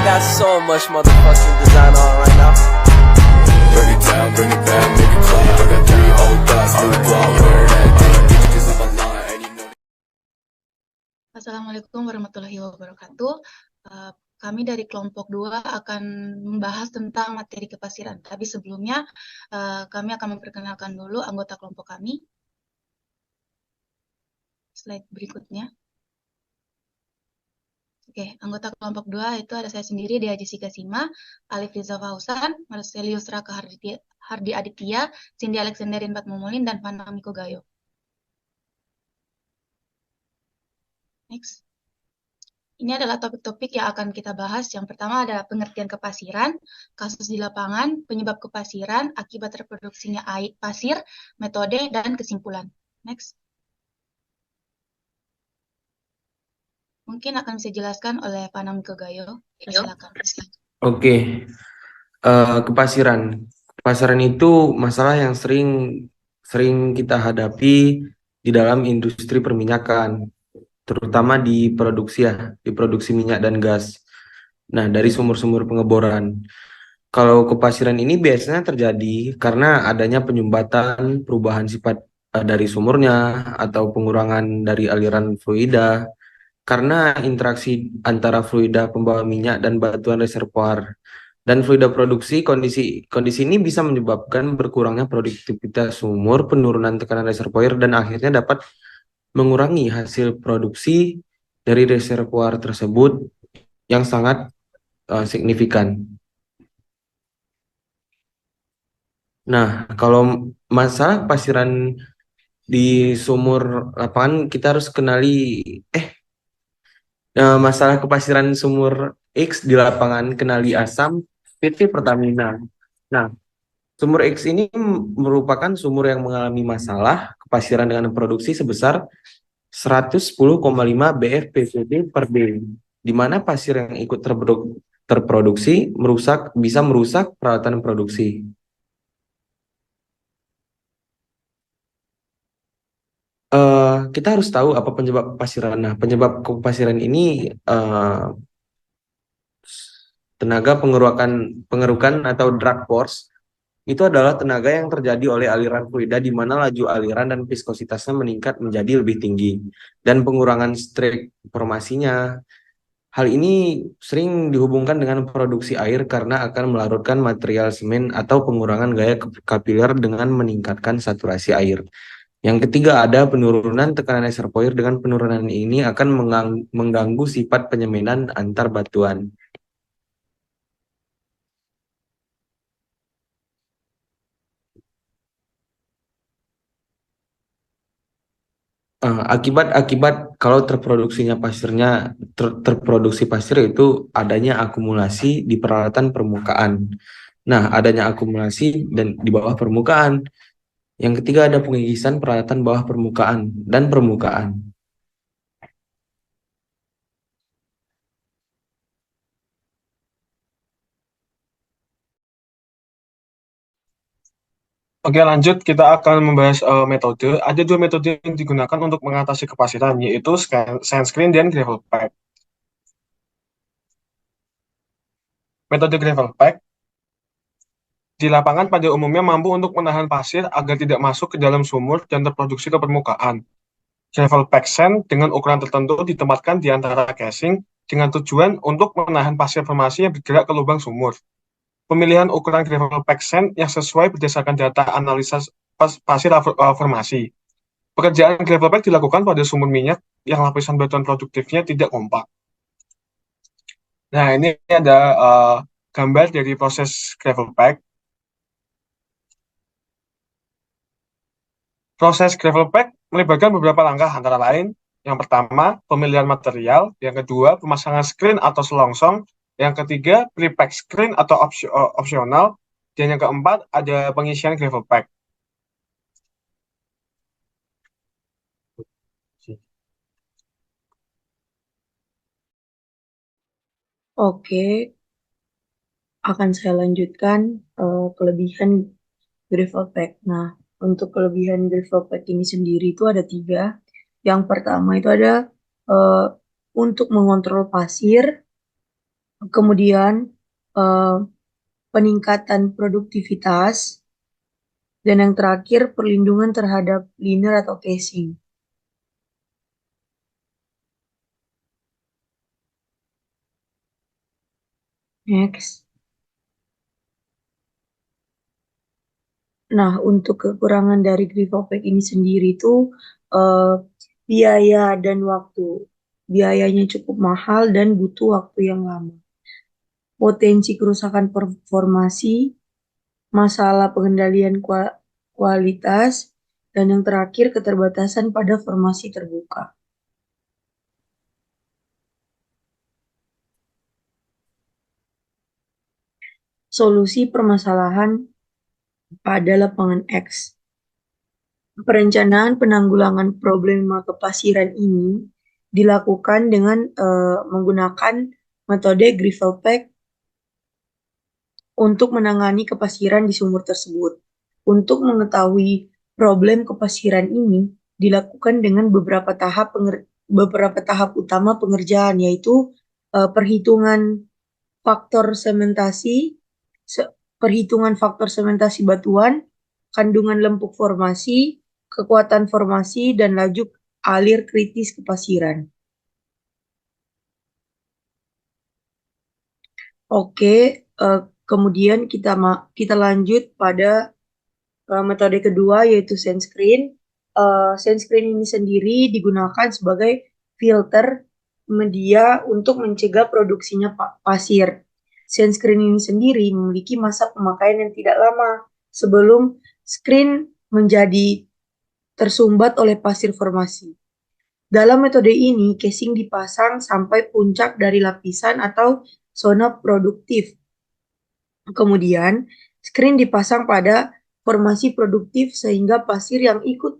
got so much motherfucking design on right now. Bring it down, bring it back, make it clap. I got 3 old thoughts, new block, wear that thing, bitch, 'cause I'm alive, and you know. Assalamualaikum warahmatullahi wabarakatuh. Kami dari kelompok 2 akan membahas tentang materi kepasiran. Tapi sebelumnya, kami akan memperkenalkan dulu anggota kelompok kami. Slide berikutnya. Oke, anggota kelompok 2 itu ada saya sendiri, Dea Jessica Sima, Alif Riza Fausan, Marcelius Raka Hardi Aditya, Cindy Alexanderin Patmomolin, dan Fana Miko Gayo. Next. Ini adalah topik-topik yang akan kita bahas. Yang pertama ada pengertian kepasiran, kasus di lapangan, penyebab kepasiran, akibat reproduksinya pasir, metode, dan kesimpulan. Next. Mungkin akan bisa dijelaskan oleh Panam Kegayo. Silakan. Oke, kepasiran. Kepasiran itu masalah yang sering kita hadapi di dalam industri perminyakan, terutama di produksi minyak dan gas. Nah, dari sumur-sumur pengeboran. Kalau kepasiran ini biasanya terjadi karena adanya penyumbatan, perubahan sifat dari sumurnya, atau pengurangan dari aliran fluida, karena interaksi antara fluida pembawa minyak dan batuan reservoir. Dan fluida produksi, kondisi ini bisa menyebabkan berkurangnya produktivitas sumur, penurunan tekanan reservoir, dan akhirnya dapat mengurangi hasil produksi dari reservoir tersebut yang sangat signifikan. Nah, kalau masalah kepasiran di sumur lapangan, kita harus kenali masalah kepasiran sumur X di lapangan, kenali asam PT Pertamina. Nah, sumur X ini merupakan sumur yang mengalami masalah kepasiran dengan produksi sebesar 110,5 BF/PCD per day, di mana pasir yang ikut terproduksi bisa merusak peralatan produksi. Kita harus tahu apa penyebab kepasiran. Nah, penyebab kepasiran ini tenaga pengerukan atau drag force itu adalah tenaga yang terjadi oleh aliran fluida di mana laju aliran dan viskositasnya meningkat menjadi lebih tinggi, dan pengurangan strike formasinya. Hal ini sering dihubungkan dengan produksi air karena akan melarutkan material semen atau pengurangan gaya kapiler dengan meningkatkan saturasi air. Yang ketiga ada penurunan tekanan reservoir. Dengan penurunan ini akan mengganggu sifat penyemanan antar batuan. Akibat kalau terproduksi pasir itu adanya akumulasi di peralatan permukaan. Nah, adanya akumulasi dan di bawah permukaan. Yang ketiga ada pengikisan peralatan bawah permukaan dan permukaan. Oke, lanjut kita akan membahas metode. Ada 2 metode yang digunakan untuk mengatasi kepasiran, yaitu sand screen dan gravel pack. Metode gravel pack di lapangan pada umumnya mampu untuk menahan pasir agar tidak masuk ke dalam sumur dan terproduksi ke permukaan. Gravel pack sand dengan ukuran tertentu ditempatkan di antara casing dengan tujuan untuk menahan pasir formasi yang bergerak ke lubang sumur. Pemilihan ukuran gravel pack sand yang sesuai berdasarkan data analisa pasir formasi. Pekerjaan gravel pack dilakukan pada sumur minyak yang lapisan batuan produktifnya tidak kompak. Nah, ini ada gambar dari proses gravel pack. Proses gravel pack melibatkan beberapa langkah, antara lain yang pertama pemilihan material, yang kedua pemasangan screen atau selongsong, yang ketiga pre-pack screen atau opsional, dan yang keempat ada pengisian gravel pack. Oke, akan saya lanjutkan kelebihan gravel pack. Nah, untuk kelebihan gravel pack ini sendiri itu ada 3. Yang pertama itu ada untuk mengontrol pasir. kemudian eh, peningkatan produktivitas, dan yang terakhir perlindungan terhadap liner atau casing. Next. Nah, untuk kekurangan dari Grifopack ini sendiri itu biaya dan waktu. Biayanya cukup mahal dan butuh waktu yang lama. Potensi kerusakan performasi, masalah pengendalian kualitas, dan yang terakhir keterbatasan pada formasi terbuka. Solusi permasalahan pada lapangan X. Perencanaan penanggulangan problema kepasiran ini dilakukan dengan menggunakan metode Grifopack untuk menangani kepasiran di sumur tersebut. Untuk mengetahui problem kepasiran ini dilakukan dengan beberapa tahap utama pengerjaan, yaitu perhitungan faktor sementasi batuan, kandungan lempuk formasi, kekuatan formasi, dan laju alir kritis kepasiran. Oke, kemudian kita lanjut pada metode kedua, yaitu sunscreen. Sunscreen ini sendiri digunakan sebagai filter media untuk mencegah produksinya pasir. Sunscreen ini sendiri memiliki masa pemakaian yang tidak lama sebelum screen menjadi tersumbat oleh pasir formasi. Dalam metode ini, casing dipasang sampai puncak dari lapisan atau zona produktif. Kemudian, screen dipasang pada formasi produktif sehingga pasir yang ikut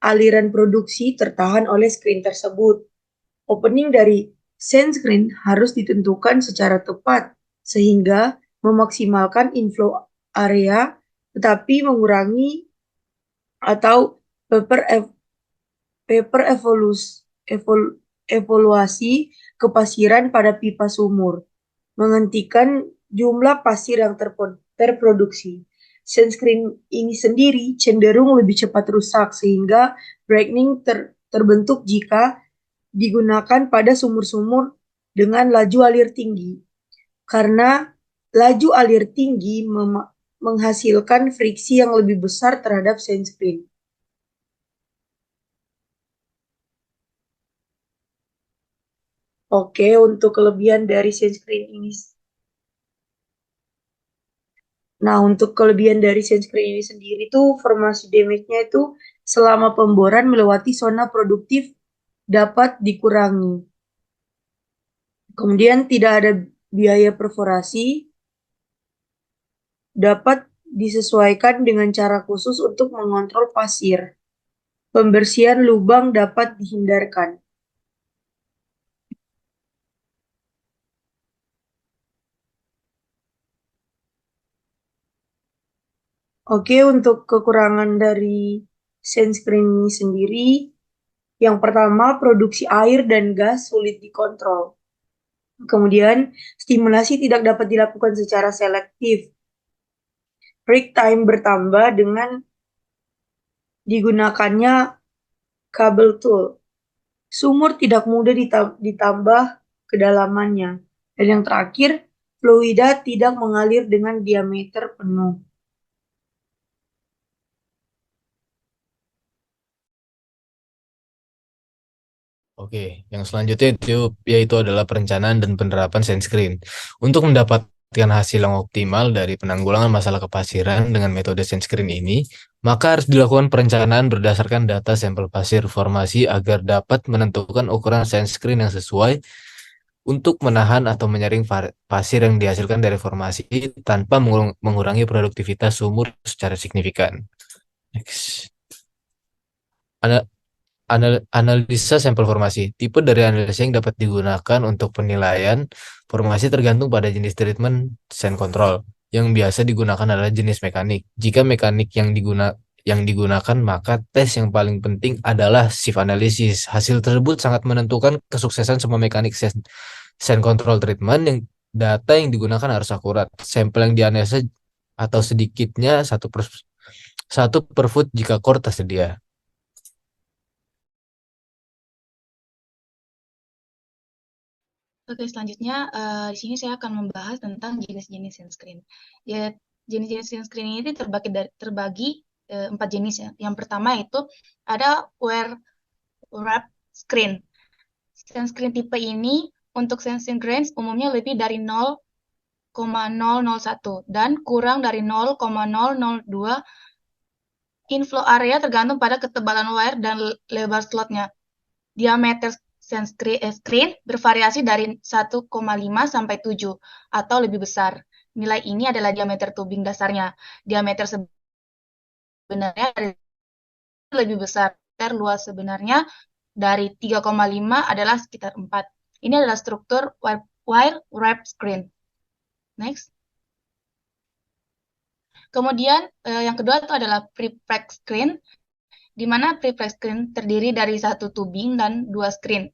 aliran produksi tertahan oleh screen tersebut. Opening dari sunscreen harus ditentukan secara tepat sehingga memaksimalkan inflow area tetapi mengurangi atau evaluasi kepasiran pada pipa sumur, menghentikan jumlah pasir yang terproduksi. Sunscreen ini sendiri cenderung lebih cepat rusak sehingga breaking terbentuk jika digunakan pada sumur-sumur dengan laju alir tinggi. Karena laju alir tinggi menghasilkan friksi yang lebih besar terhadap sunscreen. Oke, untuk kelebihan dari sunscreen ini. Nah, untuk kelebihan dari sunscreen ini sendiri tuh formasi damage-nya itu selama pemboran melewati zona produktif dapat dikurangi. Kemudian tidak ada biaya perforasi, dapat disesuaikan dengan cara khusus untuk mengontrol pasir. Pembersihan lubang dapat dihindarkan. Oke, untuk kekurangan dari sunscreen ini sendiri, yang pertama, produksi air dan gas sulit dikontrol. Kemudian, stimulasi tidak dapat dilakukan secara selektif. Break time bertambah dengan digunakannya kabel tool. Sumur tidak mudah ditambah kedalamannya. Dan yang terakhir, fluida tidak mengalir dengan diameter penuh. Oke, yang selanjutnya yaitu adalah perencanaan dan penerapan sunscreen. Untuk mendapatkan hasil yang optimal dari penanggulangan masalah kepasiran dengan metode sunscreen ini, maka harus dilakukan perencanaan berdasarkan data sampel pasir formasi agar dapat menentukan ukuran sunscreen yang sesuai untuk menahan atau menyaring pasir yang dihasilkan dari formasi tanpa mengurangi produktivitas sumur secara signifikan. Next. Analisa sampel formasi. Tipe dari analisa yang dapat digunakan untuk penilaian formasi tergantung pada jenis treatment sand control. Yang biasa digunakan adalah jenis mekanik. Jika mekanik yang digunakan, maka tes yang paling penting adalah shift analisis. Hasil tersebut sangat menentukan kesuksesan semua mekanik sand control treatment Data yang digunakan harus akurat. Sampel yang dianalisa atau sedikitnya 1 per foot jika core tersedia. Oke, selanjutnya di sini saya akan membahas tentang jenis-jenis sunscreen. Ya, jenis-jenis sunscreen ini terbagi 4 jenis ya. Yang pertama itu ada wear wrap screen. Sunscreen tipe ini untuk sunscreen grains umumnya lebih dari 0,001 dan kurang dari 0,002 inflow area tergantung pada ketebalan wire dan lebar slotnya. Diameter screen bervariasi dari 1,5 sampai 7 atau lebih besar. Nilai ini adalah diameter tubing dasarnya. Diameter sebenarnya lebih besar. Luas sebenarnya dari 3,5 adalah sekitar 4. Ini adalah struktur wire wrap screen. Next. Kemudian yang kedua itu adalah pre-pack screen, di mana pre-pack screen terdiri dari 1 tubing dan 2 screen.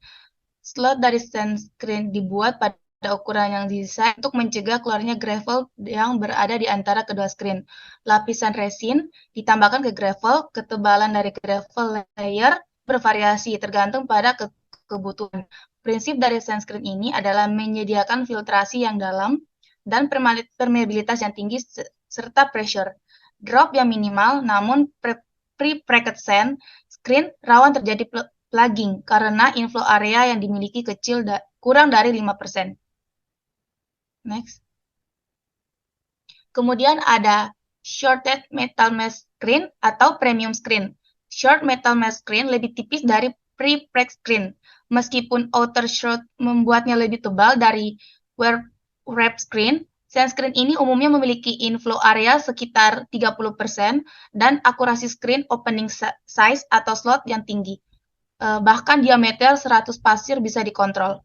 Slot dari sunscreen dibuat pada ukuran yang didesain untuk mencegah keluarnya gravel yang berada di antara kedua screen. Lapisan resin ditambahkan ke gravel, ketebalan dari gravel layer bervariasi tergantung pada kebutuhan. Prinsip dari sunscreen ini adalah menyediakan filtrasi yang dalam dan permeabilitas yang tinggi serta pressure drop yang minimal, namun pre-packed sunscreen rawan terjadi plugging karena inflow area yang dimiliki kecil kurang dari 5%. Next. Kemudian ada shorted metal mesh screen atau premium screen. Short metal mesh screen lebih tipis dari pre-packed screen. Meskipun outer short membuatnya lebih tebal dari wrap screen, sunscreen ini umumnya memiliki inflow area sekitar 30% dan akurasi screen opening size atau slot yang tinggi. Bahkan diameter 100 pasir bisa dikontrol.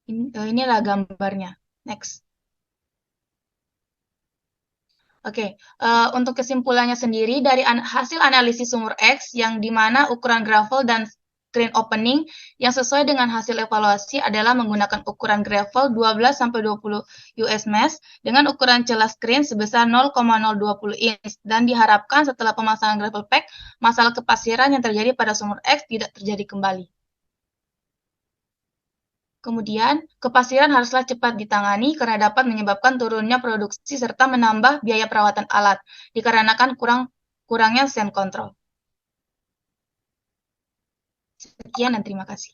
Inilah gambarnya. Next. Oke, untuk kesimpulannya sendiri dari hasil analisis sumur X yang di mana ukuran gravel dan screen opening yang sesuai dengan hasil evaluasi adalah menggunakan ukuran gravel 12-20 US mesh dengan ukuran celah screen sebesar 0,020 inch dan diharapkan setelah pemasangan gravel pack, masalah kepasiran yang terjadi pada sumur X tidak terjadi kembali. Kemudian, kepasiran haruslah cepat ditangani karena dapat menyebabkan turunnya produksi serta menambah biaya perawatan alat, dikarenakan kurangnya send control. Sekian dan terima kasih.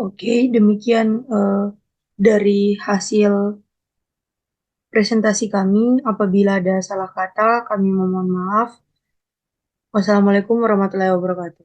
Oke, demikian dari hasil presentasi kami. Apabila ada salah kata, kami memohon maaf. Wassalamualaikum warahmatullahi wabarakatuh.